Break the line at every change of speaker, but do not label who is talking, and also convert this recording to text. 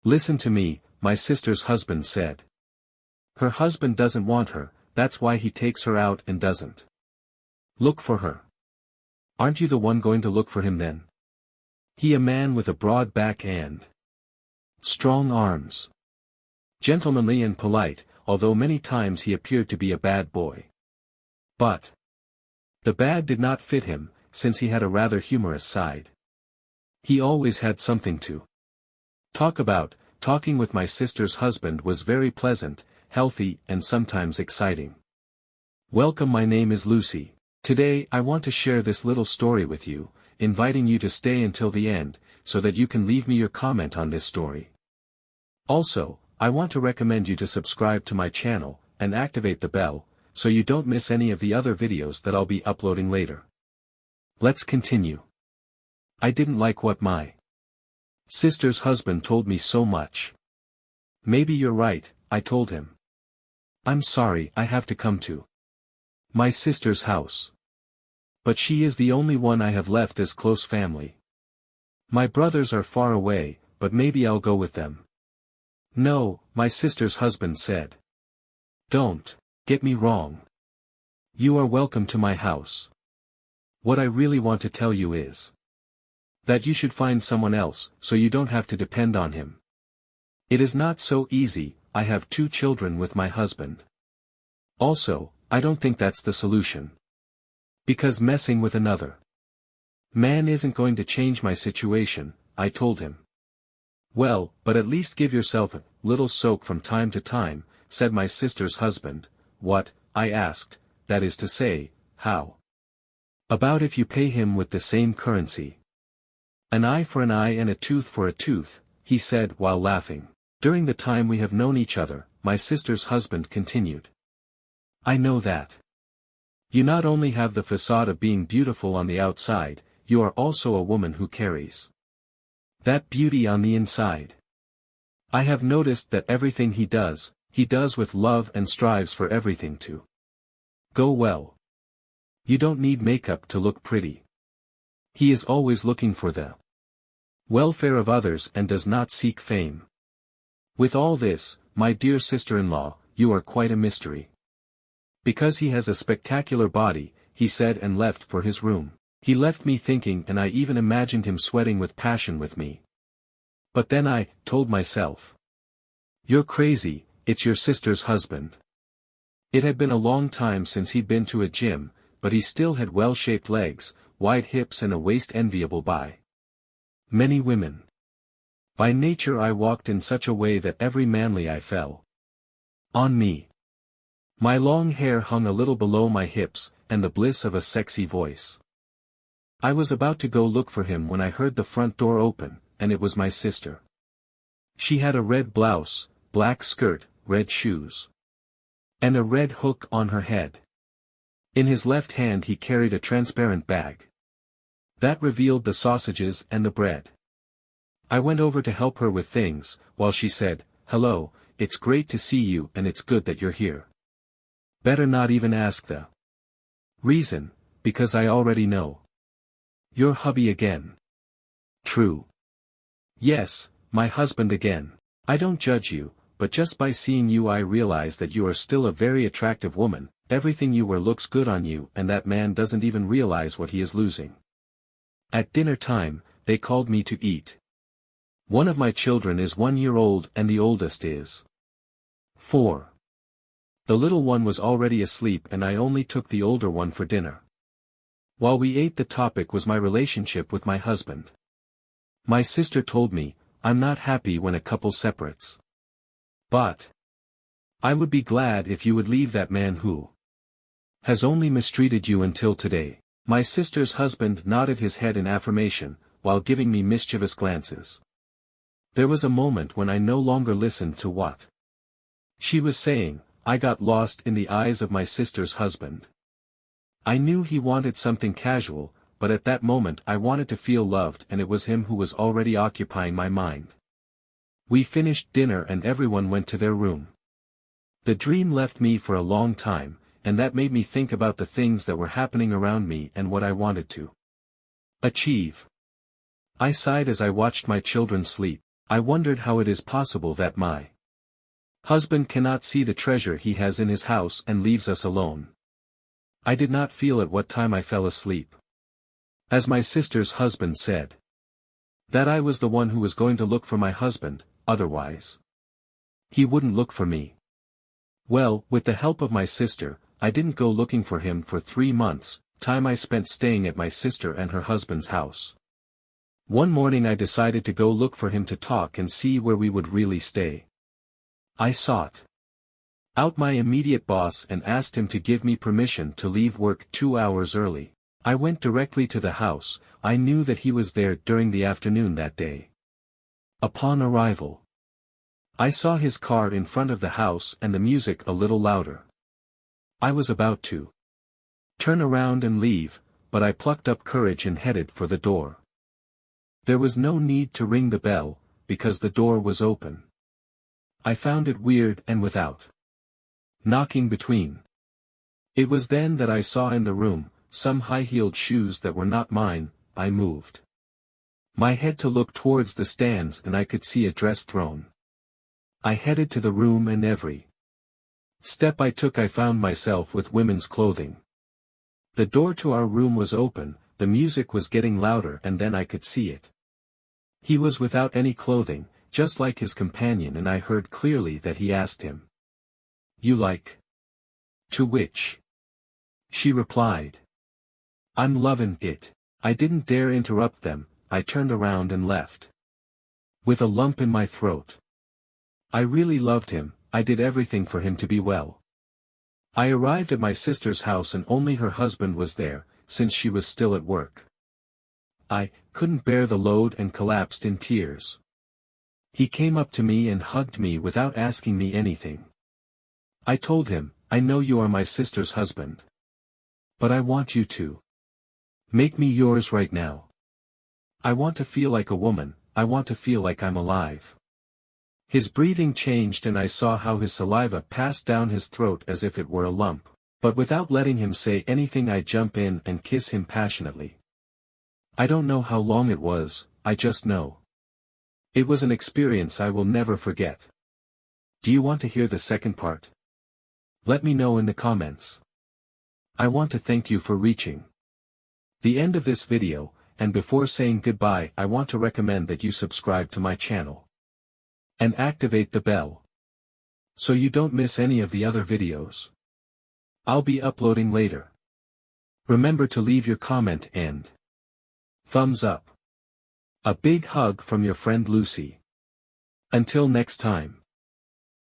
Listen to me, my sister's husband said. Her husband doesn't want her, that's why he takes her out and doesn't look for her. Aren't you the one going to look for him then? He a man with a broad back and strong arms. Gentlemanly and polite, although many times he appeared to be a bad boy. But the bad did not fit him, since he had a rather humorous side. He always had something to talk about. Talking with my sister's husband was very pleasant, healthy and sometimes exciting. Welcome, my name is Lucy. Today I want to share this little story with you, inviting you to stay until the end, so that you can leave me your comment on this story. Also, I want to recommend you to subscribe to my channel, and activate the bell, so you don't miss any of the other videos that I'll be uploading later. Let's continue. I didn't like what my sister's husband told me so much. Maybe you're right, I told him. I'm sorry, I have to come to my sister's house. But she is the only one I have left as close family. My brothers are far away, but maybe I'll go with them. No, my sister's husband said. Don't get me wrong. You are welcome to my house. What I really want to tell you is that you should find someone else, so you don't have to depend on him. It is not so easy. I have 2 children with my husband. Also, I don't think that's the solution. Because messing with another man isn't going to change my situation, I told him. Well, but at least give yourself a little soak from time to time, said my sister's husband. What, I asked, that is to say, how about if you pay him with the same currency? An eye for an eye and a tooth for a tooth, he said while laughing. During the time we have known each other, my sister's husband continued. I know that you not only have the facade of being beautiful on the outside, you are also a woman who carries that beauty on the inside. I have noticed that everything he does with love and strives for everything to go well. You don't need makeup to look pretty. He is always looking for the welfare of others and does not seek fame. With all this, my dear sister-in-law, you are quite a mystery. Because he has a spectacular body, he said and left for his room. He left me thinking, and I even imagined him sweating with passion with me. But then I told myself, you're crazy, it's your sister's husband. It had been a long time since he'd been to a gym, but he still had well-shaped legs, wide hips and a waist enviable by many women. By nature I walked in such a way that every manly eye fell on me. My long hair hung a little below my hips, and the bliss of a sexy voice. I was about to go look for him when I heard the front door open, and it was my sister. She had a red blouse, black skirt, red shoes, and a red hook on her head. In his left hand he carried a transparent bag that revealed the sausages and the bread. I went over to help her with things, while she said, hello, it's great to see you and it's good that you're here. Better not even ask the reason, because I already know. Your hubby again. True. Yes, my husband again. I don't judge you, but just by seeing you I realize that you are still a very attractive woman, everything you wear looks good on you and that man doesn't even realize what he is losing. At dinner time, they called me to eat. One of my children is 1 year old and the oldest is 4. The little one was already asleep and I only took the older one for dinner. While we ate, the topic was my relationship with my husband. My sister told me, I'm not happy when a couple separates. But I would be glad if you would leave that man who has only mistreated you until today. My sister's husband nodded his head in affirmation, while giving me mischievous glances. There was a moment when I no longer listened to what she was saying. I got lost in the eyes of my sister's husband. I knew he wanted something casual, but at that moment I wanted to feel loved, and it was him who was already occupying my mind. We finished dinner and everyone went to their room. The dream left me for a long time, and that made me think about the things that were happening around me and what I wanted to achieve. I sighed as I watched my children sleep. I wondered how it is possible that my husband cannot see the treasure he has in his house and leaves us alone. I did not feel at what time I fell asleep. As my sister's husband said, that I was the one who was going to look for my husband, otherwise he wouldn't look for me. Well, with the help of my sister, I didn't go looking for him for 3 months, time I spent staying at my sister and her husband's house. One morning I decided to go look for him to talk and see where we would really stay. I sought out my immediate boss and asked him to give me permission to leave work 2 hours early. I went directly to the house. I knew that he was there during the afternoon that day. Upon arrival, I saw his car in front of the house and the music a little louder. I was about to turn around and leave, but I plucked up courage and headed for the door. There was no need to ring the bell, because the door was open. I found it weird and without knocking between. It was then that I saw in the room some high-heeled shoes that were not mine. I moved my head to look towards the stands and I could see a dress thrown. I headed to the room and every step I took I found myself with women's clothing. The door to our room was open, the music was getting louder and then I could see it. He was without any clothing, just like his companion, and I heard clearly that he asked him, "You like?" To which she replied, "I'm lovin' it." I didn't dare interrupt them. I turned around and left with a lump in my throat. I really loved him. I did everything for him to be well. I arrived at my sister's house and only her husband was there, since she was still at work. I couldn't bear the load and collapsed in tears. He came up to me and hugged me without asking me anything. I told him, "I know you are my sister's husband. But I want you to make me yours right now. I want to feel like a woman, I want to feel like I'm alive." His breathing changed and I saw how his saliva passed down his throat as if it were a lump. But without letting him say anything I jump in and kiss him passionately. I don't know how long it was, I just know it was an experience I will never forget. Do you want to hear the second part? Let me know in the comments. I want to thank you for reaching the end of this video, and before saying goodbye I want to recommend that you subscribe to my channel and activate the bell so you don't miss any of the other videos I'll be uploading later. Remember to leave your comment and thumbs up. A big hug from your friend Lucy. Until next time.